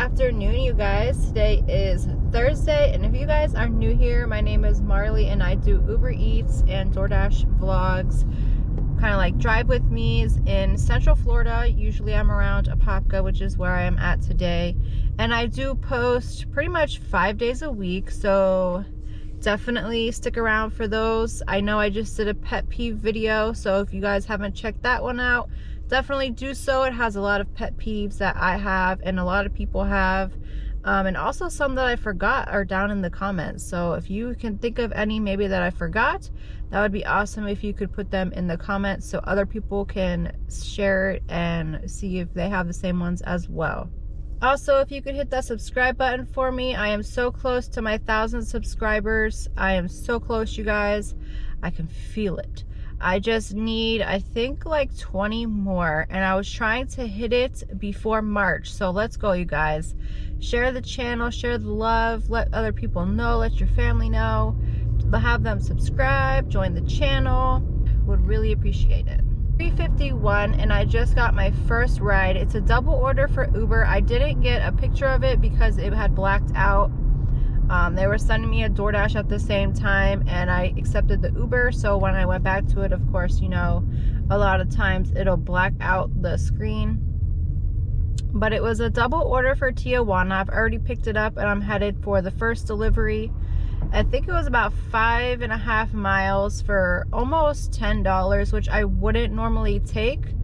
afternoon, you guys. Today is Thursday, and if you guys are new here, my name is Marlee and I do Uber Eats and Doordash vlogs, kind of like drive with me's in Central Florida. Usually I'm around Apopka, which is where I am at today, and I do post pretty much 5 days a week, so definitely stick around for those. I know I just did a pet peeve video, so if you guys haven't checked that one out, definitely do so. It has a lot of pet peeves that I have and a lot of people have, and also some that I forgot are down in the comments. So if you can think of any maybe that I forgot, that would be awesome if you could put them in the comments so other people can share it and see if they have the same ones as well. Also, if you could hit that subscribe button for me. I am so close to my 1,000 subscribers. I am so close, you guys. I can feel it. I just need, I think, like 20 more, and I was trying to hit it before March. So let's go, you guys. Share the channel, share the love, let other people know, let your family know, have them subscribe, join the channel. Would really appreciate it. 3:51, and I just got my first ride. It's a double order for Uber. I didn't get a picture of it because it had blacked out. They were sending me a Doordash at the same time, and I accepted the Uber. So when I went back to it, of course, you know, a lot of times it'll black out the screen. But it was a double order for Tijuana. I've already picked it up, and I'm headed for the first delivery. I think it was about 5.5 miles for almost $10, which I wouldn't normally take.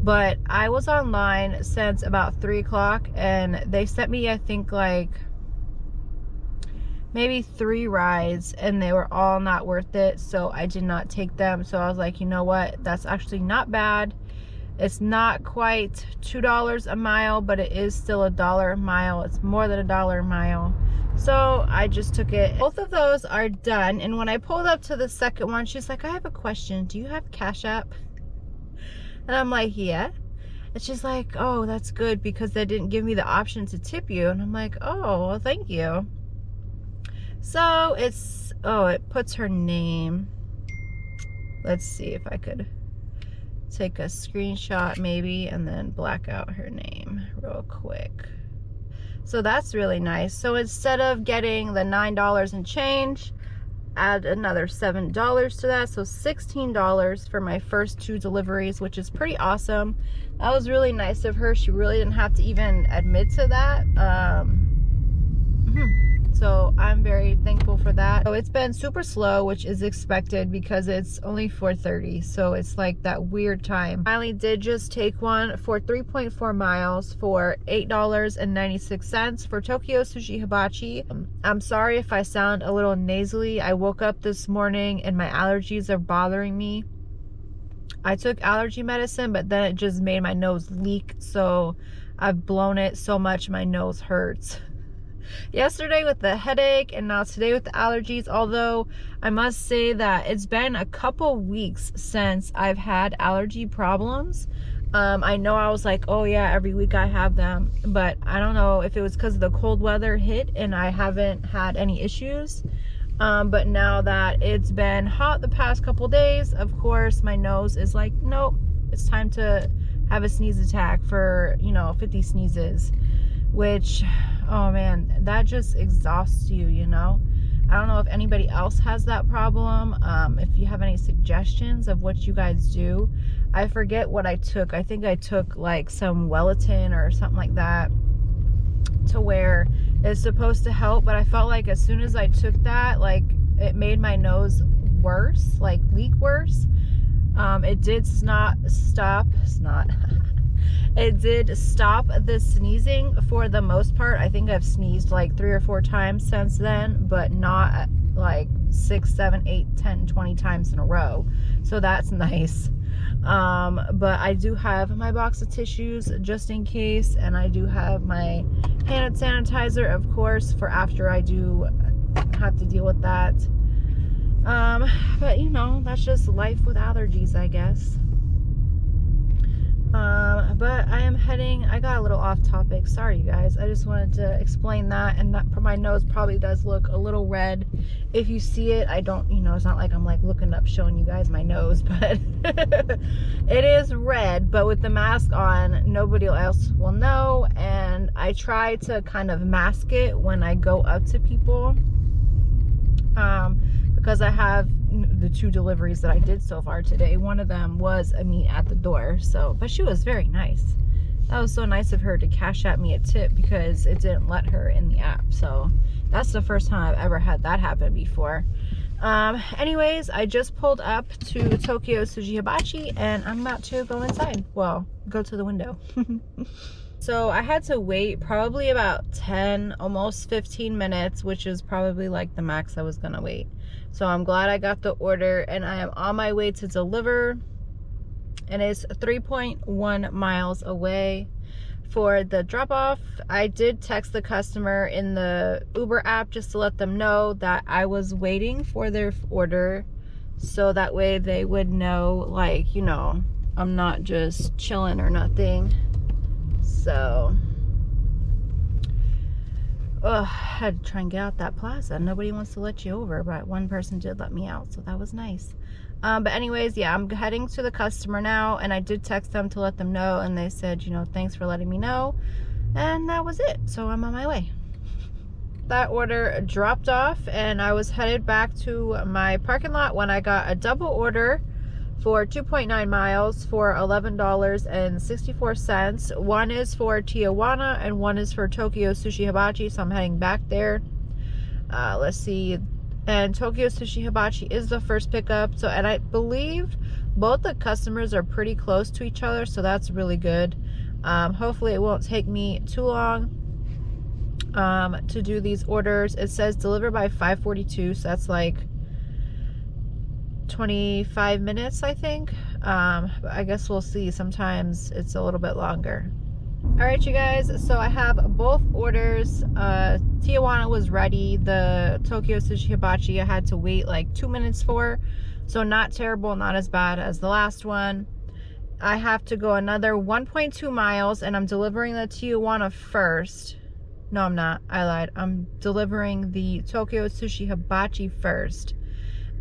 But I was online since about 3 o'clock, and they sent me, I think, like maybe 3 rides, and they were all not worth it, so I did not take them. So I was like, you know what, that's actually not bad. It's not quite $2 a mile, but it is still $1 a mile. It's more than $1 a mile, so I just took it. Both of those are done, and when I pulled up to the second one, she's like, I have a question, do you have Cash App? And I'm like, yeah. And she's like, oh, that's good, because they didn't give me the option to tip you. And I'm like, oh, well, thank you. So it's, oh, it puts her name. Let's see if I could take a screenshot maybe and then black out her name real quick. So that's really nice. So instead of getting the $9 and change, add another $7 to that, so $16 for my first 2 deliveries, which is pretty awesome. That was really nice of her. She really didn't have to even admit to that. So I'm very thankful for that. So it's been super slow, which is expected because it's only 4:30, so it's like that weird time. Finally did just take one for 3.4 miles for $8.96 for Tokyo Sushi Hibachi. I'm sorry if I sound a little nasally. I woke up this morning and my allergies are bothering me. I took allergy medicine, but then it just made my nose leak, so I've blown it so much my nose hurts. Yesterday with the headache, and now today with the allergies, although I must say that it's been a couple weeks since I've had allergy problems. I know I was like, oh yeah, every week I have them, but I don't know if it was because the cold weather hit and I haven't had any issues. But now that it's been hot the past couple days, of course my nose is like, nope, it's time to have a sneeze attack for, you know, 50 sneezes, which, oh man, that just exhausts you, you know. I don't know if anybody else has that problem. If you have any suggestions of what you guys do. I forget what I took. I think I took like some Wellington or something like that, to where it's supposed to help, but I felt like as soon as I took that, like it made my nose worse, like leak worse. It did it did stop the sneezing for the most part. I think I've sneezed like 3 or 4 times since then, but not like 6, 7, 8, 10, 20 times in a row. So that's nice. But I do have my box of tissues just in case, and I do have my hand sanitizer, of course, for after I do have to deal with that. But you know, that's just life with allergies, I guess. But I am heading, I got a little off topic, sorry you guys, I just wanted to explain that. And that my nose probably does look a little red. If you see it, I don't, you know, it's not like I'm like looking up showing you guys my nose, but it is red. But with the mask on, nobody else will know. And I try to kind of mask it when I go up to people, because I have the 2 deliveries that I did so far today. One of them was a meet at the door, so, but she was very nice. That was so nice of her to cash at me a tip because it didn't let her in the app. So that's the first time I've ever had that happen before. Anyways, I just pulled up to Tokyo Sushi Hibachi and I'm about to go inside. Well, go to the window. So I had to wait probably about 10, almost 15 minutes, which is probably like the max I was gonna wait. So I'm glad I got the order and I am on my way to deliver. And it's 3.1 miles away for the drop off. I did text the customer in the Uber app just to let them know that I was waiting for their order. So that way they would know, like, you know, I'm not just chilling or nothing. So, I had to try and get out that plaza. Nobody wants to let you over, but one person did let me out, so that was nice. But anyways, yeah, I'm heading to the customer now, and I did text them to let them know, and they said, you know, thanks for letting me know, and that was it. So I'm on my way. That order dropped off, and I was headed back to my parking lot when I got a double order for 2.9 miles for $11.64. One is for Tijuana and one is for Tokyo Sushi Hibachi, so I'm heading back there. Let's see. And Tokyo Sushi Hibachi is the first pickup. So, and I believe both the customers are pretty close to each other, so that's really good. Hopefully it won't take me too long to do these orders. It says deliver by 5:42, so that's like 25 minutes, I think. I guess we'll see. Sometimes it's a little bit longer. All right, you guys, so I have both orders. Tijuana was ready. The Tokyo Sushi Hibachi I had to wait like 2 minutes for, so not terrible, not as bad as the last one. I have to go another 1.2 miles and I'm delivering the Tijuana first. No, I'm not, I lied. I'm delivering the Tokyo Sushi Hibachi first.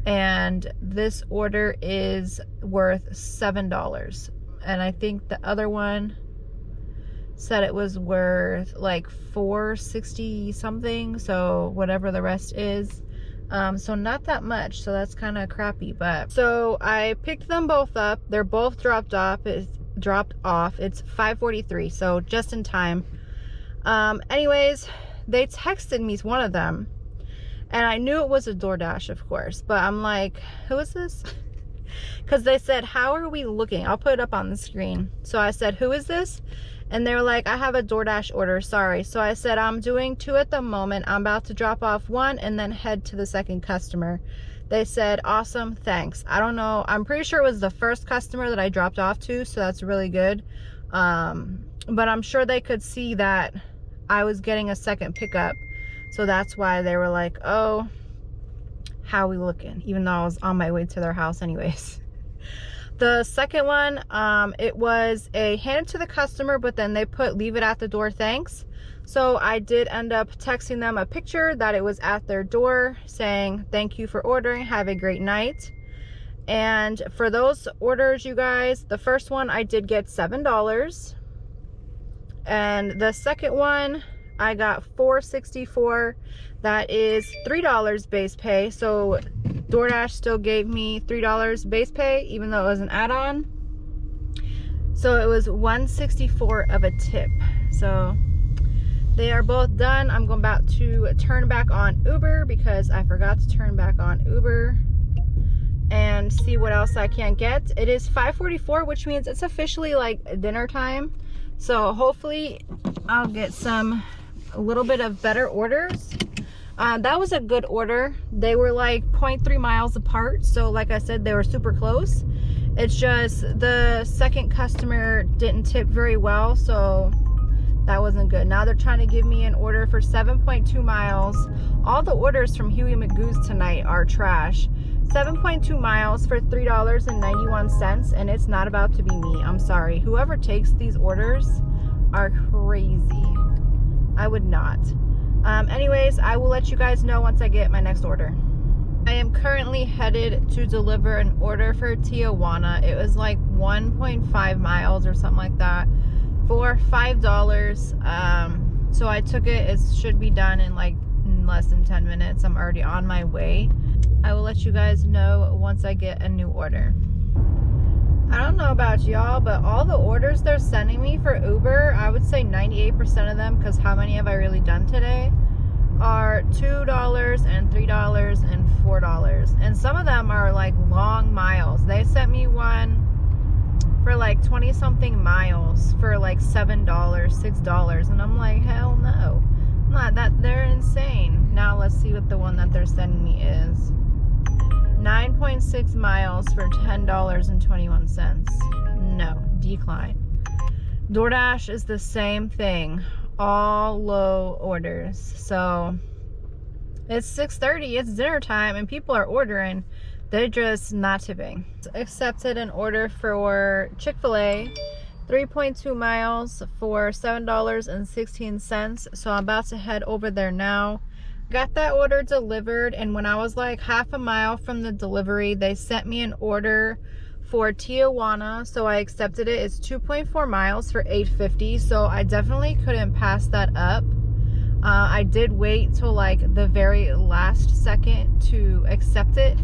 And this order is worth $7, and I think the other one said it was worth like $4.60 something, so whatever the rest is. So not that much, so that's kind of crappy. But so I picked them both up. They're both dropped off. It's 5:43, so just in time. Anyways, they texted me, one of them, and I knew it was a Doordash, of course, but I'm like, who is this? Because they said, how are we looking? I'll put it up on the screen. So I said, who is this? And they were like, I have a Doordash order, sorry. So I said, I'm doing 2 at the moment. I'm about to drop off 1 and then head to the second customer. They said, awesome, thanks. I don't know. I'm pretty sure it was the first customer that I dropped off to, so that's really good. But I'm sure they could see that I was getting a second pickup. So that's why they were like, oh, how we looking? Even though I was on my way to their house anyways. The second one, it was a hand to the customer, but then they put leave it at the door, thanks. So I did end up texting them a picture that it was at their door saying, thank you for ordering, have a great night. And for those orders, you guys, the first one I did get $7. And the second one, I got $4.64. That is $3 base pay. So DoorDash still gave me $3 base pay, even though it was an add-on. So it was $1.64 of a tip. So they are both done. I'm about to turn back on Uber because I forgot to turn back on Uber and see what else I can get. It is 5:44, which means it's officially like dinner time. So hopefully I'll get a little bit of better orders. That was a good order. They were like 0.3 miles apart. So like I said, they were super close. It's just the second customer didn't tip very well. So that wasn't good. Now they're trying to give me an order for 7.2 miles. All the orders from Huey Magoo's tonight are trash. 7.2 miles for $3.91, and it's not about to be me. I'm sorry. Whoever takes these orders are crazy. I would not. Anyways, I will let you guys know once I get my next order. I am currently headed to deliver an order for Tijuana. It was like 1.5 miles or something like that for $5. So I took it. It should be done in like less than 10 minutes. I'm already on my way. I will let you guys know once I get a new order. I don't know about y'all, but all the orders they're sending me for Uber, I would say 98% of them, because how many have I really done today, are $2 and $3 and $4. And some of them are like long miles. They sent me one for like 20 something miles for like $7, $6. And I'm like, hell no. Not that, they're insane. Now let's see what the one that they're sending me is. 9.6 miles for $10.21. No, decline. Doordash is the same thing. All low orders. So it's 6:30, it's dinner time, and people are ordering. They're just not tipping. Accepted an order for Chick-fil-A, 3.2 miles for $7.16. So I'm about to head over there now. Got that order delivered, and when I was like half a mile from the delivery, they sent me an order for Tijuana, so I accepted it. It's 2.4 miles for $8.50, so I definitely couldn't pass that up. I did wait till like the very last second to accept it,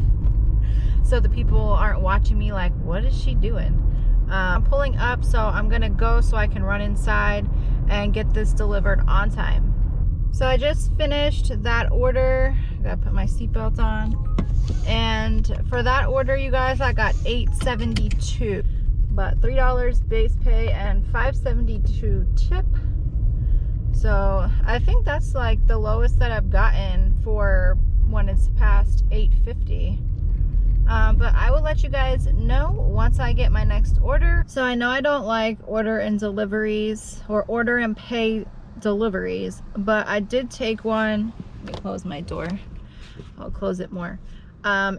so the people aren't watching me like, what is she doing? I'm pulling up, so I'm gonna go so I can run inside and get this delivered on time. So I just finished that order. I gotta put my seatbelt on. And for that order, you guys, I got $8.72, but $3 base pay and $5.72 tip. So I think that's like the lowest that I've gotten for when it's past $8.50. But I will let you guys know once I get my next order. So I know I don't like order and deliveries or order and pay deliveries, but I did take one. Let me close my door. I'll close it more.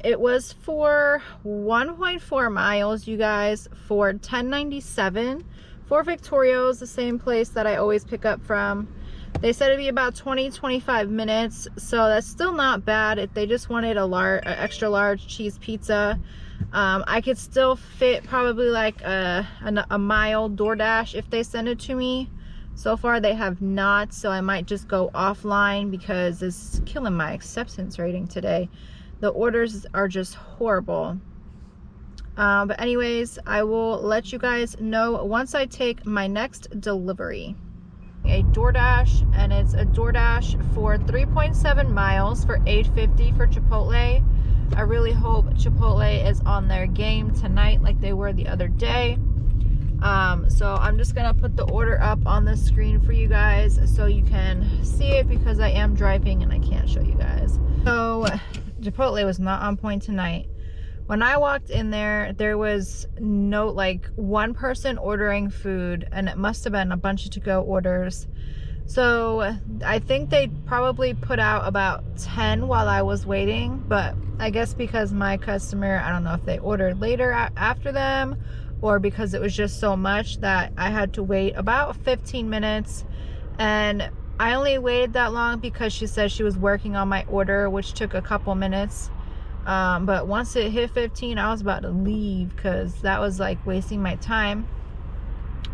It was for 1.4 miles, you guys, for $10.97 for Victorio's, the same place that I always pick up from. They said it'd be about 20-25 minutes, so that's still not bad. If they just wanted a extra large cheese pizza, I could still fit probably like a mile Doordash if they send it to me. So far they have not, so I might just go offline because it's killing my acceptance rating today. The orders are just horrible. But anyways, I will let you guys know once I take my next delivery. A Doordash, and it's a Doordash for 3.7 miles for $8.50 for Chipotle. I really hope Chipotle is on their game tonight like they were the other day. So I'm just gonna put the order up on the screen for you guys so you can see it, because I am driving and I can't show you guys. So Chipotle was not on point tonight. When I walked in there, there was no, like, one person ordering food, and it must have been a bunch of to-go orders. So I think they probably put out about 10 while I was waiting, but I guess because my customer, I don't know if they ordered later after them, or because it was just so much that I had to wait about 15 minutes. And I only waited that long because she said she was working on my order, which took a couple minutes. But once it hit 15, I was about to leave because that was like wasting my time.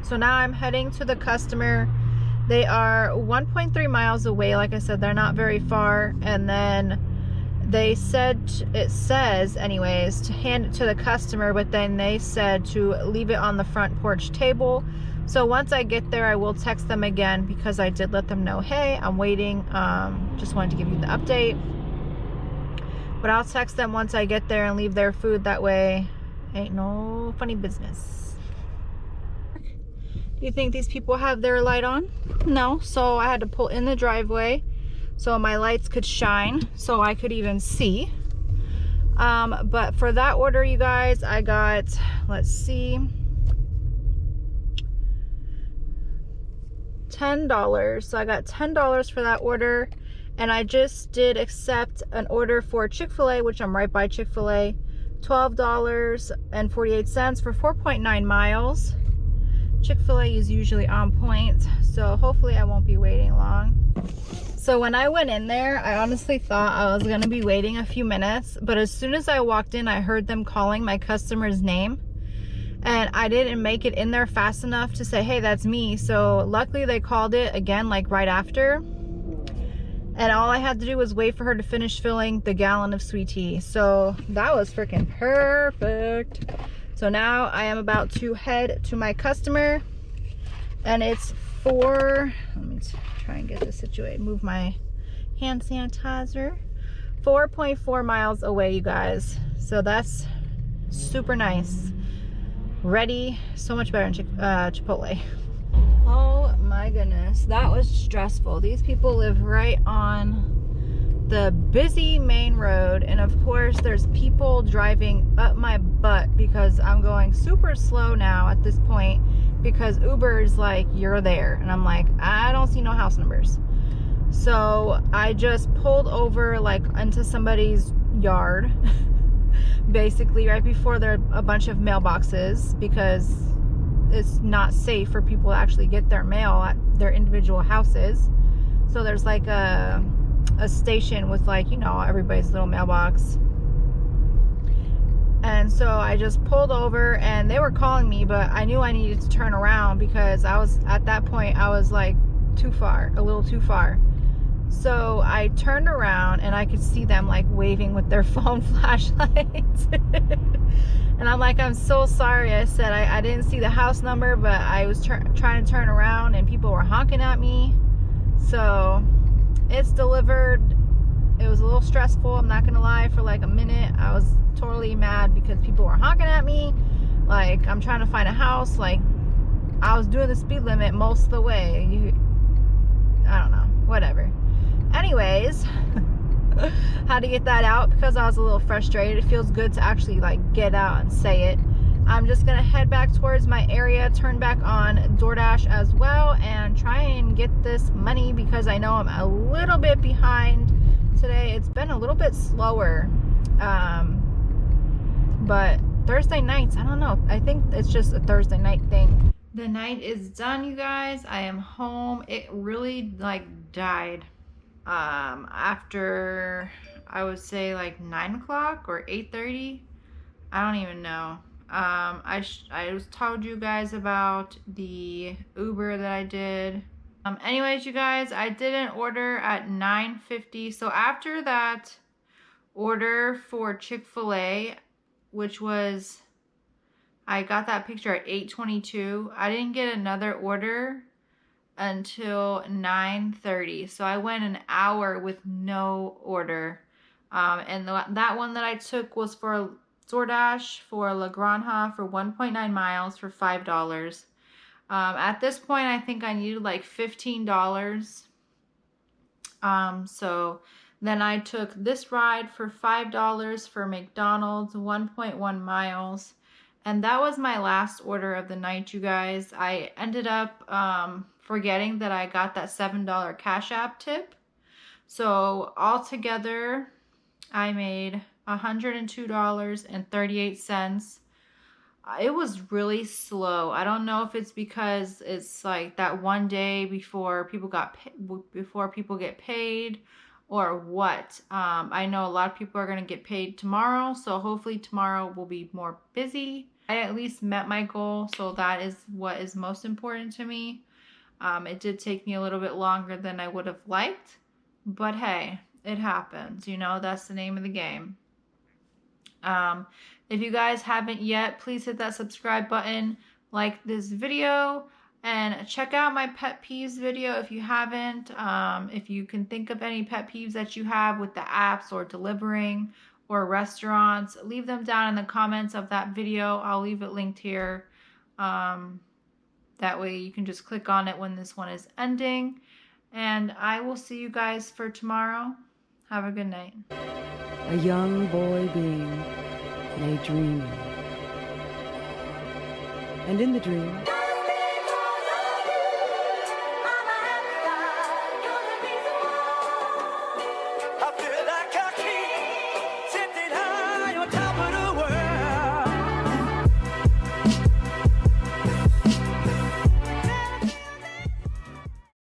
So now I'm heading to the customer. They are 1.3 miles away. Like I said, they're not very far. And then they said, it says anyways, to hand it to the customer, but then they said to leave it on the front porch table. So once I get there, I will text them again, because I did let them know, hey, I'm waiting. Just wanted to give you the update. But I'll text them once I get there and leave their food. That way, ain't no funny business. Do you think these people have their light on? No. So I had to pull in the driveway so my lights could shine, so I could even see. But for that order, you guys, I got, let's see, $10. So I got $10 for that order. And I just did accept an order for Chick-fil-A, which I'm right by Chick-fil-A. $12.48 for 4.9 miles. Chick-fil-A is usually on point, so hopefully I won't be waiting long. So when I went in there, I honestly thought I was gonna be waiting a few minutes, but as soon as I walked in, I heard them calling my customer's name, and I didn't make it in there fast enough to say, hey, that's me. So luckily they called it again, like right after, and all I had to do was wait for her to finish filling the gallon of sweet tea. So that was freaking perfect. So now I am about to head to my customer, and it's let me try and get this situated, move my hand sanitizer. 4.4 miles away, you guys. So that's super nice. Ready, so much better than Chipotle. Oh my goodness, that was stressful. These people live right on the busy main road, and of course there's people driving up my butt because I'm going super slow now at this point, because Uber is like, you're there, and I'm like, I don't see no house numbers. So I just pulled over like into somebody's yard basically right before there are a bunch of mailboxes, because it's not safe for people to actually get their mail at their individual houses. So there's like a station with, like, you know, everybody's little mailbox. And so I just pulled over, and they were calling me, but I knew I needed to turn around because I was, at that point, I was like too far, a little too far. So I turned around and I could see them like waving with their phone flashlights. And I'm like, I'm so sorry. I said I didn't see the house number, but I was trying to turn around and people were honking at me. So it's delivered. It was a little stressful, I'm not gonna lie. For like a minute I was totally mad because people were honking at me. Like, I'm trying to find a house. Like, I was doing the speed limit most of the way. I don't know, whatever. Anyways, how to get that out, because I was a little frustrated. It feels good to actually like get out and say it. I'm just gonna head back towards my area, turn back on Doordash as well, and try and get this money, because I know I'm a little bit behind today. It's been a little bit slower, but Thursday nights, I don't know, I think it's just a Thursday night thing. The night is done, you guys. I am home. It really like died after, I would say, like 9 o'clock or 8:30. I don't even know. I told you guys about the Uber that I did. Anyways, you guys, I did an order at 9:50. So after that order for Chick-fil-A, which was, I got that picture at 8:22. I didn't get another order until 9:30. So I went an hour with no order. And that one that I took was for Doordash for La Granja for 1.9 miles for $5. At this point, I think I needed like $15. So then I took this ride for $5 for McDonald's, 1.1 miles. And that was my last order of the night, you guys. I ended up forgetting that I got that $7 Cash App tip. So altogether, I made $102.38. It was really slow. I don't know if it's because it's like that one day before people get paid, or what. I know a lot of people are going to get paid tomorrow, so hopefully tomorrow will be more busy. I at least met my goal, so that is what is most important to me. It did take me a little bit longer than I would have liked, but hey, it happens, you know, that's the name of the game. If you guys haven't yet, please hit that subscribe button, like this video, and check out my pet peeves video if you haven't. If you can think of any pet peeves that you have with the apps or delivering or restaurants, leave them down in the comments of that video. I'll leave it linked here. That way you can just click on it when this one is ending. And I will see you guys for tomorrow. Have a good night. A young boy being lay dreaming, and in the dream